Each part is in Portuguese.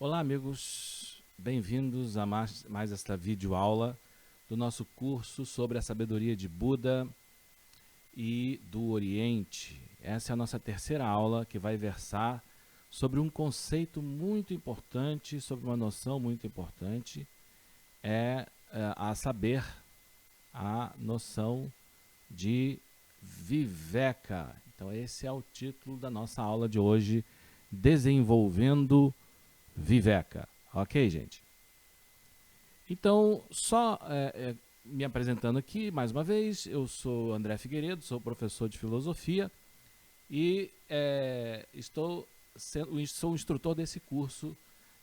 Olá, amigos, bem-vindos a mais esta videoaula do nosso curso sobre a sabedoria de Buda e do Oriente. Essa é a nossa terceira aula que vai versar sobre um conceito muito importante, sobre uma noção muito importante, a saber, a noção de Viveka. Então esse é o título da nossa aula de hoje, Desenvolvendo Viveka. Ok, gente? Então, só me apresentando aqui, mais uma vez, eu sou André Figueiredo, sou professor de filosofia e sou instrutor desse curso,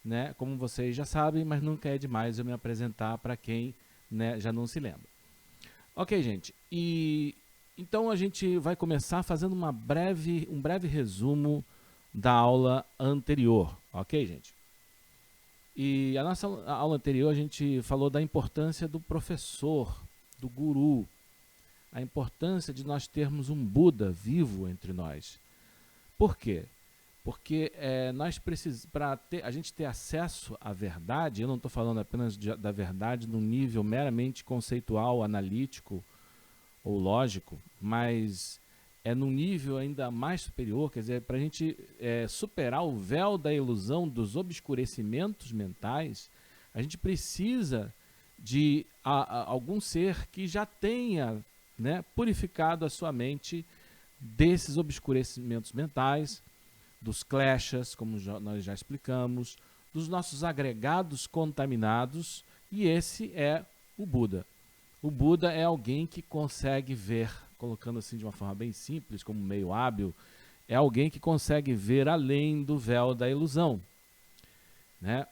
né, como vocês já sabem, mas nunca é demais eu me apresentar para quem, né, já não se lembra. Ok, gente, então a gente vai começar fazendo um breve resumo da aula anterior, ok, gente? E a nossa aula anterior a gente falou da importância do professor, do guru, a importância de nós termos um Buda vivo entre nós. Por quê? Porque para a gente ter acesso à verdade, eu não estou falando apenas da verdade num nível meramente conceitual, analítico ou lógico, mas é num nível ainda mais superior, quer dizer, para a gente superar o véu da ilusão dos obscurecimentos mentais, a gente precisa de algum ser que já tenha, né, purificado a sua mente desses obscurecimentos mentais, dos kleshas, como nós já explicamos, dos nossos agregados contaminados, e esse é o Buda. O Buda é alguém que consegue ver, colocando assim de uma forma bem simples, como meio hábil, é alguém que consegue ver além do véu da ilusão, né?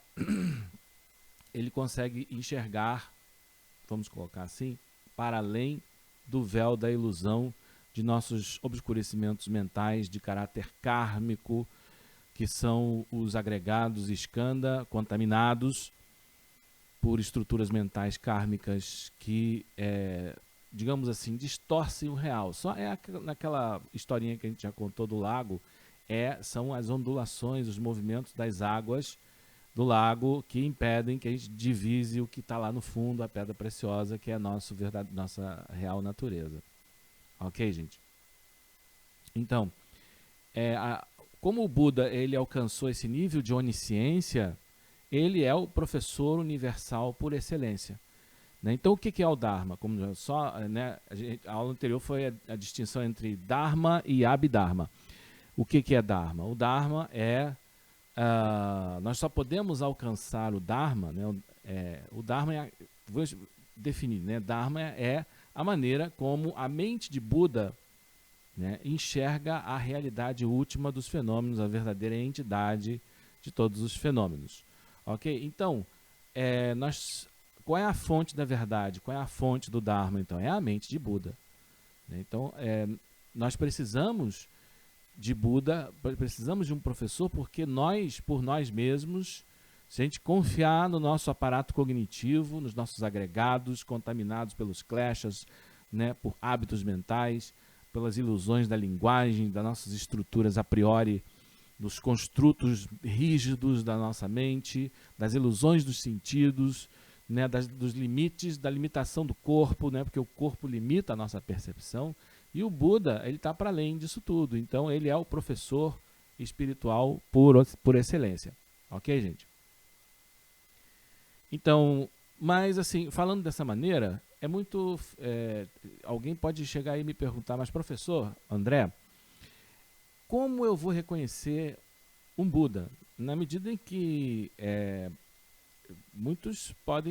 Ele consegue enxergar, vamos colocar assim, para além do véu da ilusão de nossos obscurecimentos mentais de caráter kármico, que são os agregados skandha contaminados por estruturas mentais kármicas que, digamos assim, distorcem o real. Só naquela historinha que a gente já contou do lago, são as ondulações, os movimentos das águas do lago que impedem que a gente divise o que está lá no fundo, a pedra preciosa, que é nossa real natureza. Ok, gente? Então, como o Buda ele alcançou esse nível de onisciência, ele é o professor universal por excelência. Né? Então, o que é o Dharma? A aula anterior foi a distinção entre Dharma e Abhidharma. O que é Dharma? O Dharma nós só podemos alcançar o Dharma, né? O Dharma vou definir, né? Dharma é a maneira como a mente de Buda, né, enxerga a realidade última dos fenômenos, a verdadeira entidade de todos os fenômenos. Ok? Então, qual é a fonte da verdade? Qual é a fonte do Dharma? Então, é a mente de Buda. Né? Então, nós precisamos de Buda, precisamos de um professor, porque nós, por nós mesmos, se a gente confiar no nosso aparato cognitivo, nos nossos agregados contaminados pelos kleshas, né, por hábitos mentais, pelas ilusões da linguagem, das nossas estruturas a priori, dos construtos rígidos da nossa mente, das ilusões dos sentidos, né, dos limites, da limitação do corpo, né, porque o corpo limita a nossa percepção, e o Buda ele está para além disso tudo. Então ele é o professor espiritual por excelência. Ok, gente? Então, mas assim, falando dessa maneira, alguém pode chegar aí e me perguntar, mas professor André, como eu vou reconhecer um Buda? Na medida em que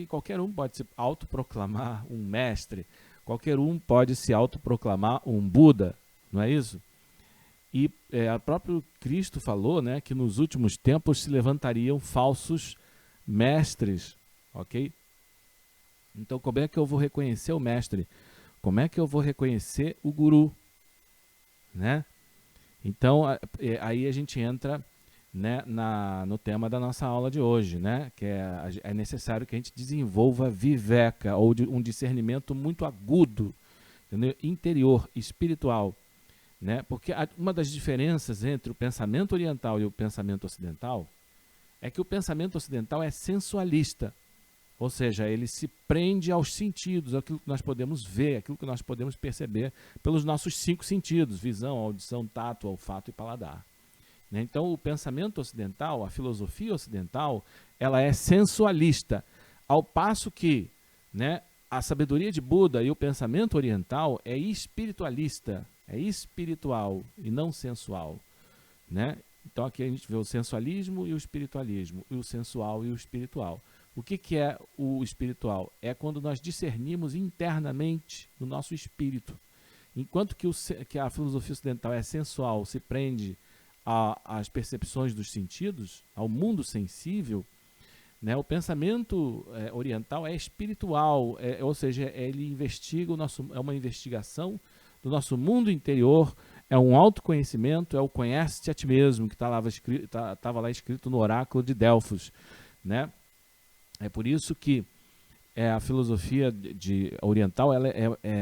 qualquer um pode se autoproclamar um mestre, qualquer um pode se autoproclamar um Buda, não é isso? E o próprio Cristo falou, né, que nos últimos tempos se levantariam falsos mestres, ok? Então, como é que eu vou reconhecer o mestre? Como é que eu vou reconhecer o guru? Né? Então, aí a gente entra, né, no tema da nossa aula de hoje, né, que é necessário que a gente desenvolva viveka, ou um discernimento muito agudo, entendeu? Interior, espiritual. Né? Porque uma das diferenças entre o pensamento oriental e o pensamento ocidental é que o pensamento ocidental é sensualista, ou seja, ele se prende aos sentidos, aquilo que nós podemos ver, aquilo que nós podemos perceber pelos nossos 5 sentidos, visão, audição, tato, olfato e paladar. Né? Então, o pensamento ocidental, a filosofia ocidental, ela é sensualista, ao passo que, né, a sabedoria de Buda e o pensamento oriental é espiritualista, é espiritual e não sensual. Né? Então, aqui a gente vê o sensualismo e o espiritualismo, e o sensual e o espiritual. O que é o espiritual? É quando nós discernimos internamente no nosso espírito. Enquanto que a filosofia ocidental é sensual, se prende às percepções dos sentidos, ao mundo sensível, né? O pensamento oriental é espiritual, ou seja, ele investiga é uma investigação do nosso mundo interior, é um autoconhecimento, é o conhece-te a ti mesmo, que estava lá escrito no oráculo de Delfos. Né? É por isso que a filosofia oriental ela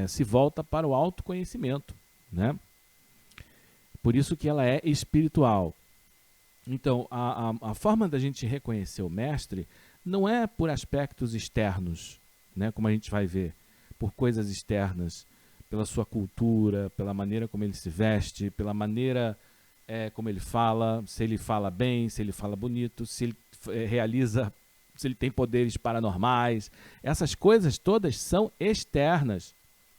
se volta para o autoconhecimento. Né? Por isso que ela é espiritual. Então, a forma da gente reconhecer o mestre não é por aspectos externos, né, como a gente vai ver, por coisas externas, pela sua cultura, pela maneira como ele se veste, pela maneira como ele fala, se ele fala bem, se ele fala bonito, se ele se ele tem poderes paranormais. Essas coisas todas são externas.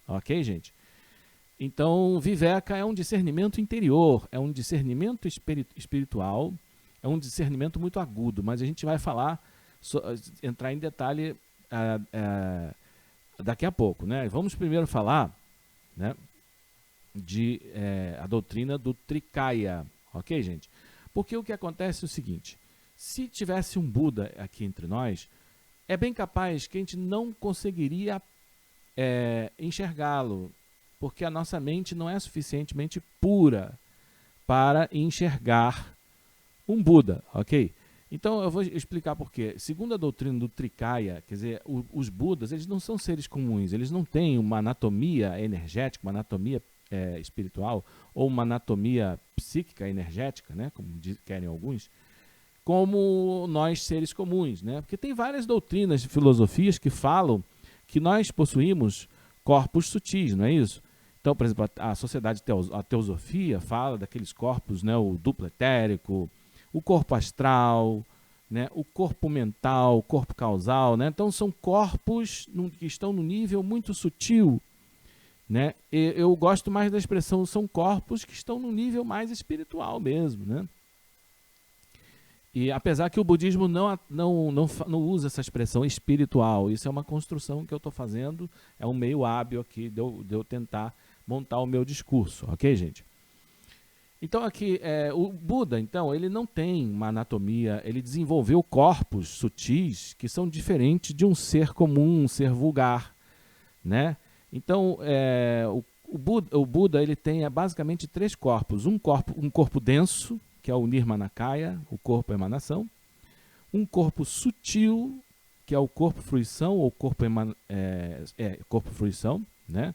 Ok, gente? Então, Viveka é um discernimento interior, é um discernimento espiritual, é um discernimento muito agudo, mas a gente vai entrar em detalhe daqui a pouco. Né? Vamos primeiro falar, né, a doutrina do Trikaya, ok, gente? Porque o que acontece é o seguinte, se tivesse um Buda aqui entre nós, é bem capaz que a gente não conseguiria enxergá-lo, porque a nossa mente não é suficientemente pura para enxergar um Buda, ok? Então eu vou explicar por quê. Segundo a doutrina do Trikaya, quer dizer, os Budas, eles não são seres comuns, eles não têm uma anatomia energética, uma anatomia espiritual, ou uma anatomia psíquica energética, né, como querem alguns, como nós seres comuns, né? Porque tem várias doutrinas e filosofias que falam que nós possuímos corpos sutis, não é isso? Então, por exemplo, a sociedade, a teosofia fala daqueles corpos, né, o duplo etérico, o corpo astral, né, o corpo mental, o corpo causal. Né? Então, são corpos que estão no nível muito sutil. Né? Eu gosto mais da expressão, são corpos que estão no nível mais espiritual mesmo. Né? E apesar que o budismo não usa essa expressão espiritual, isso é uma construção que eu estou fazendo, é um meio hábil aqui de eu tentar montar o meu discurso, ok, gente? Então aqui, o Buda, então, ele não tem uma anatomia, ele desenvolveu corpos sutis que são diferentes de um ser comum, um ser vulgar, né? Então, o Buda ele tem basicamente 3 corpos, um corpo denso, que é o Nirmanakaya, o corpo emanação, um corpo sutil, que é o corpo fruição, ou corpo fruição, né?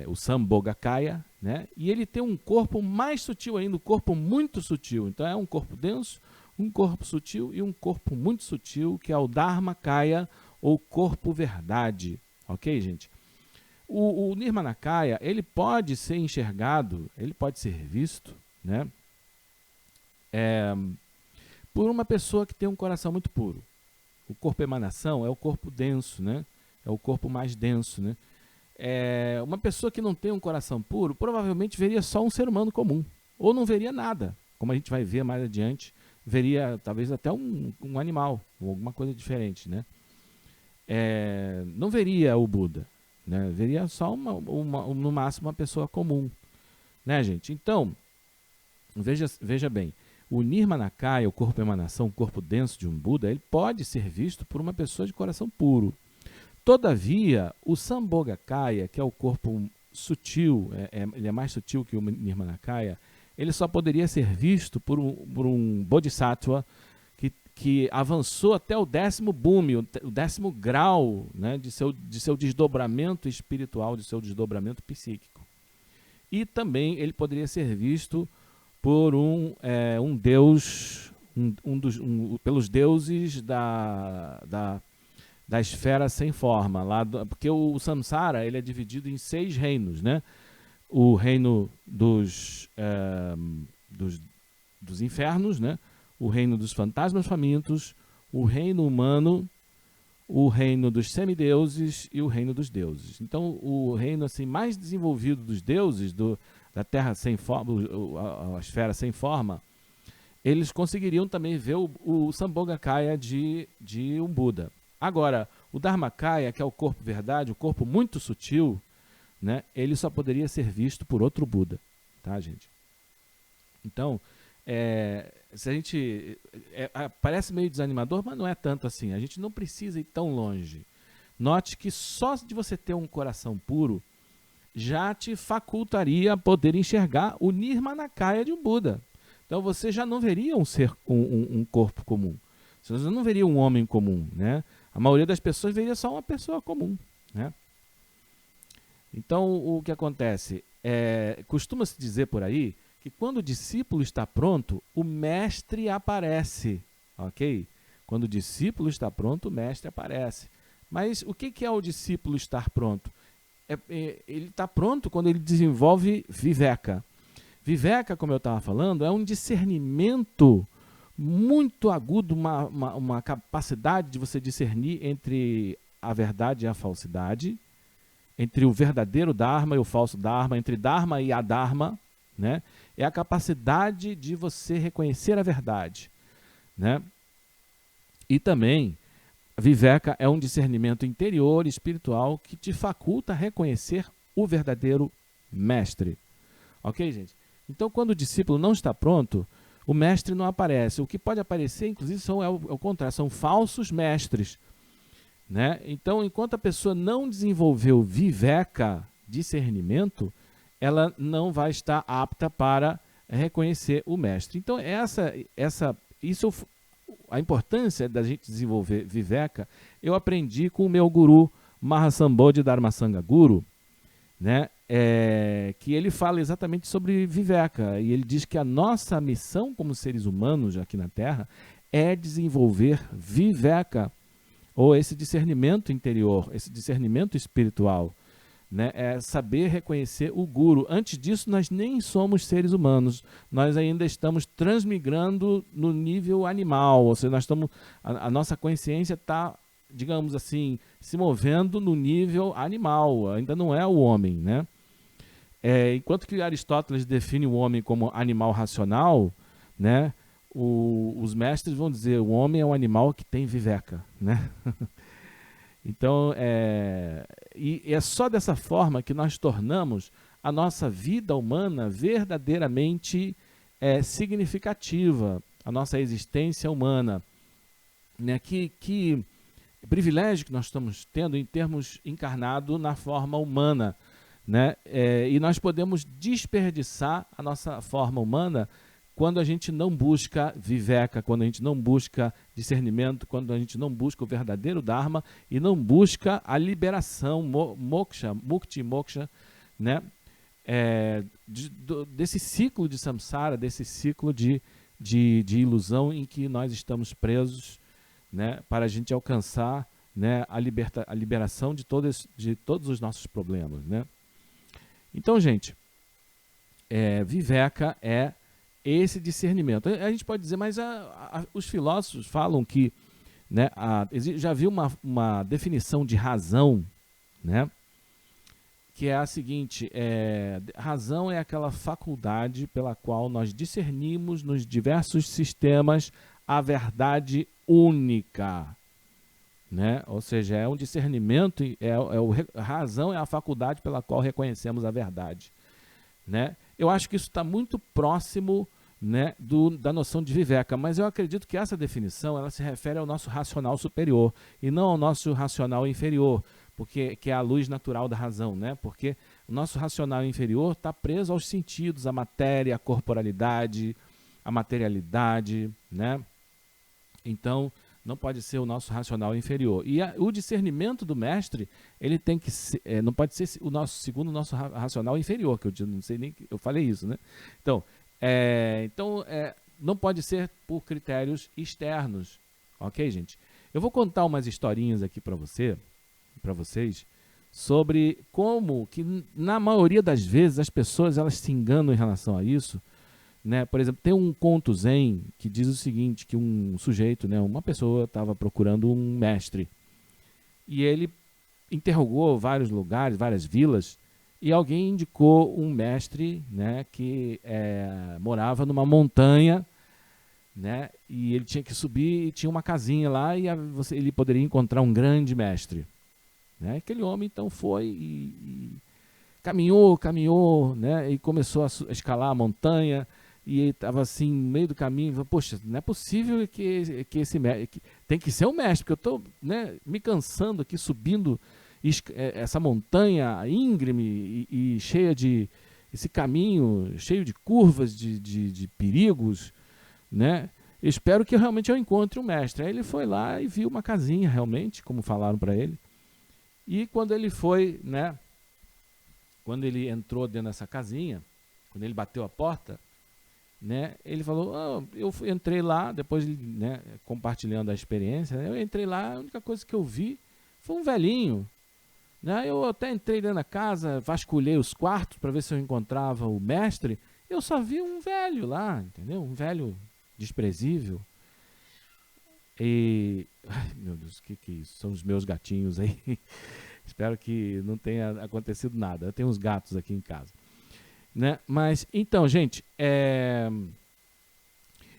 O Sambhogakaya, né? E ele tem um corpo mais sutil ainda, um corpo muito sutil. Então é um corpo denso, um corpo sutil e um corpo muito sutil, que é o Dharmakaya, ou corpo verdade. Ok, gente? O Nirmanakaya, ele pode ser enxergado, ele pode ser visto, né? Por uma pessoa que tem um coração muito puro. O corpo emanação é o corpo denso, né? É o corpo mais denso, né? Uma pessoa que não tem um coração puro provavelmente veria só um ser humano comum, ou não veria nada, como a gente vai ver mais adiante, veria talvez até um animal, ou alguma coisa diferente, né? Não veria o Buda, né? Veria só no máximo uma pessoa comum, né, gente? Então, veja bem, o Nirmanakaya, o corpo emanação, o corpo denso de um Buda, ele pode ser visto por uma pessoa de coração puro. Todavia, o Sambhogakaya, que é o corpo sutil, ele é mais sutil que o Nirmanakaya, ele só poderia ser visto por um Bodhisattva que avançou até o 10º bhumi, o 10º grau, né, de seu desdobramento espiritual, de seu desdobramento psíquico. E também ele poderia ser visto por um deus, pelos deuses da esfera sem forma, porque o samsara ele é dividido em 6 reinos, né? O reino dos infernos, né? O reino dos fantasmas famintos, o reino humano, o reino dos semideuses e o reino dos deuses. Então, o reino assim mais desenvolvido dos deuses, da terra sem forma, a esfera sem forma, eles conseguiriam também ver o Sambhogakaya de um Buda. Agora, o Dharmakaya, que é o corpo verdade, o corpo muito sutil, né, ele só poderia ser visto por outro Buda, tá, gente? Então, se a gente parece meio desanimador, mas não é tanto assim. A gente não precisa ir tão longe. Note que só de você ter um coração puro já te facultaria poder enxergar o Nirmanakaya de um Buda. Então você já não veria um corpo comum. Você não veria um homem comum, né? A maioria das pessoas veria só uma pessoa comum, né? Então o que acontece? Costuma-se dizer por aí que quando o discípulo está pronto, o mestre aparece, ok? Quando o discípulo está pronto, o mestre aparece. Mas o que é o discípulo estar pronto? Ele está pronto quando ele desenvolve viveka. Viveka, como eu estava falando, é um discernimento muito agudo, uma capacidade de você discernir entre a verdade e a falsidade, entre o verdadeiro Dharma e o falso Dharma, entre Dharma e Adharma, né? É a capacidade de você reconhecer a verdade, né? E também, Viveka é um discernimento interior, espiritual, que te faculta reconhecer o verdadeiro mestre. Ok, gente? Então, quando o discípulo não está pronto, o mestre não aparece. O que pode aparecer, inclusive, é o contrário, são falsos mestres, né? Então, enquanto a pessoa não desenvolveu Viveka, discernimento, ela não vai estar apta para reconhecer o mestre. Então, a importância da gente desenvolver Viveka, eu aprendi com o meu guru Mahasambodhi Dharmasanga Guru, né? Que ele fala exatamente sobre Viveka, e ele diz que a nossa missão como seres humanos aqui na Terra é desenvolver Viveka, ou esse discernimento interior, esse discernimento espiritual, né? É saber reconhecer o Guru. Antes disso, nós nem somos seres humanos, nós ainda estamos transmigrando no nível animal, ou seja, a nossa consciência está, digamos assim, se movendo no nível animal, ainda não é o homem, né? Enquanto que Aristóteles define o homem como animal racional, né? Os mestres vão dizer o homem é um animal que tem viveka, né? Então, e é só dessa forma que nós tornamos a nossa vida humana verdadeiramente significativa, a nossa existência humana, né? Que privilégio que nós estamos tendo em termos encarnado na forma humana, né? E nós podemos desperdiçar a nossa forma humana quando a gente não busca Viveka, quando a gente não busca discernimento, quando a gente não busca o verdadeiro Dharma e não busca a liberação, moksha, mukti moksha, né? Desse ciclo de samsara, desse ciclo de ilusão em que nós estamos presos, né? Para a gente alcançar, né, a liberação de todos os nossos problemas, né? Então, gente, Viveka é esse discernimento. A gente pode dizer, mas os filósofos falam que, né, já havia uma definição de razão, né, que é a seguinte: razão é aquela faculdade pela qual nós discernimos nos diversos sistemas a verdade única, né? Ou seja, é um discernimento, razão é a faculdade pela qual reconhecemos a verdade, né? Eu acho que isso está muito próximo, né, da noção de Viveka, mas eu acredito que essa definição ela se refere ao nosso racional superior e não ao nosso racional inferior, porque que é a luz natural da razão, né? Porque o nosso racional inferior está preso aos sentidos, à matéria, à corporalidade, à materialidade, né? Então, não pode ser o nosso racional inferior. E o discernimento do mestre, ele tem que ser, não pode ser segundo o nosso racional inferior, que eu não sei nem que eu falei isso, né? Então, não pode ser por critérios externos, ok, gente? Eu vou contar umas historinhas aqui para vocês, sobre como que, na maioria das vezes, as pessoas elas se enganam em relação a isso, né? Por exemplo, tem um conto zen que diz o seguinte, que um sujeito, né, uma pessoa estava procurando um mestre, e ele interrogou vários lugares, várias vilas, e alguém indicou um mestre, né, que morava numa montanha, né, e ele tinha que subir e tinha uma casinha lá e ele poderia encontrar um grande mestre. Né? Aquele homem então foi e caminhou, né, e começou a escalar a montanha, e ele estava assim no meio do caminho, falou, poxa, não é possível que esse mestre, tem que ser um mestre, porque eu estou, né, me cansando aqui subindo essa montanha íngreme e cheia de, esse caminho cheio de curvas, de perigos, né? Espero que realmente eu encontre um mestre. Aí ele foi lá e viu uma casinha realmente, como falaram para ele. E quando ele foi, né, quando ele entrou dentro dessa casinha, quando ele bateu a porta, né, ele falou, eu entrei lá, depois, né, compartilhando a experiência, né, eu entrei lá, a única coisa que eu vi foi um velhinho. Né, eu até entrei dentro da casa, vasculhei os quartos para ver se eu encontrava o mestre, eu só vi um velho lá, entendeu? Um velho desprezível. E, ai, meu Deus, o que é isso? São os meus gatinhos aí. Espero que não tenha acontecido nada. Eu tenho uns gatos aqui em casa. Né? Mas, então, gente,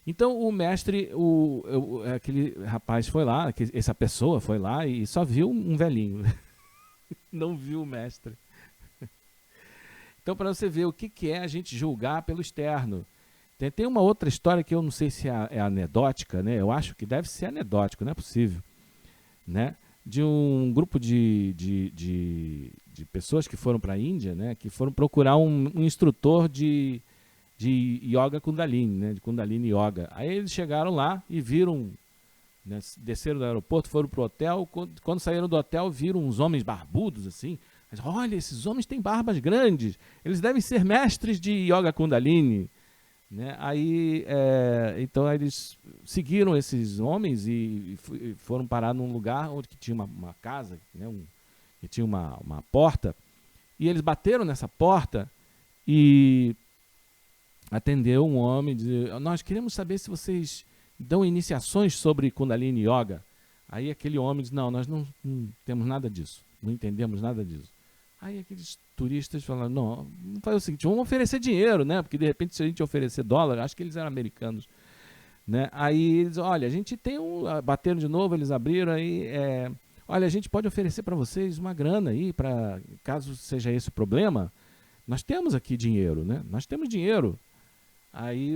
então o mestre, aquele rapaz foi lá, essa pessoa foi lá e só viu um velhinho. Não viu o mestre. Então, para você ver o que é a gente julgar pelo externo. Tem uma outra história que eu não sei se é anedótica, né? Eu acho que deve ser anedótico, não é possível. Né? De um grupo de pessoas que foram para a Índia, né? Que foram procurar um instrutor de Yoga Kundalini, né? De Kundalini Yoga. Aí eles chegaram lá e viram, né? Desceram do aeroporto, foram para o hotel. Quando saíram do hotel, viram uns homens barbudos assim. Mas, olha, esses homens têm barbas grandes, eles devem ser mestres de Yoga Kundalini. Né? Aí, então eles seguiram esses homens e foram parar num lugar onde que tinha uma casa, né? Que tinha uma porta, e eles bateram nessa porta e atendeu um homem e disse, nós queremos saber se vocês dão iniciações sobre Kundalini Yoga. Aí aquele homem disse, não, nós não temos nada disso, não entendemos nada disso. Aí aqueles turistas falaram, não, vamos fazer o seguinte, vamos oferecer dinheiro, né? Porque de repente se a gente oferecer dólar, acho que eles eram americanos. Né? Aí eles, olha, a gente tem bateram de novo, eles abriram aí, olha, a gente pode oferecer para vocês uma grana aí, para caso seja esse o problema, nós temos aqui dinheiro, né? Nós temos dinheiro. Aí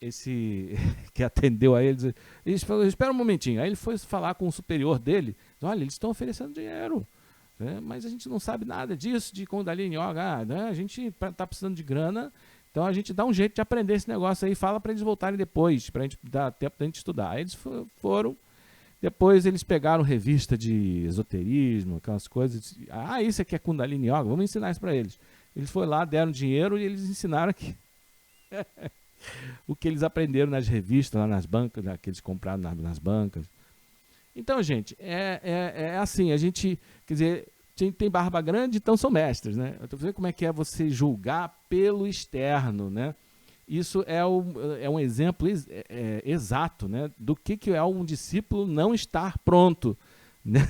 esse que atendeu a ele, ele falou, espera um momentinho. Aí ele foi falar com o superior dele, olha, eles estão oferecendo dinheiro. Mas a gente não sabe nada disso, de Kundalini Yoga, né? A gente está precisando de grana, então a gente dá um jeito de aprender esse negócio aí, fala para eles voltarem depois, para a gente dar tempo da gente estudar. Aí eles foram, depois eles pegaram revista de esoterismo, aquelas coisas, isso aqui é Kundalini Yoga, vamos ensinar isso para eles. Eles foram lá, deram dinheiro e eles ensinaram aqui o que eles aprenderam nas revistas, lá nas bancas, que eles compraram nas bancas. Então, gente, assim, a gente, quer dizer, tem barba grande, então são mestres, né? Eu estou vendo como é que é você julgar pelo externo, né? Isso é um exemplo exato, né? Do que é um discípulo não estar pronto, né?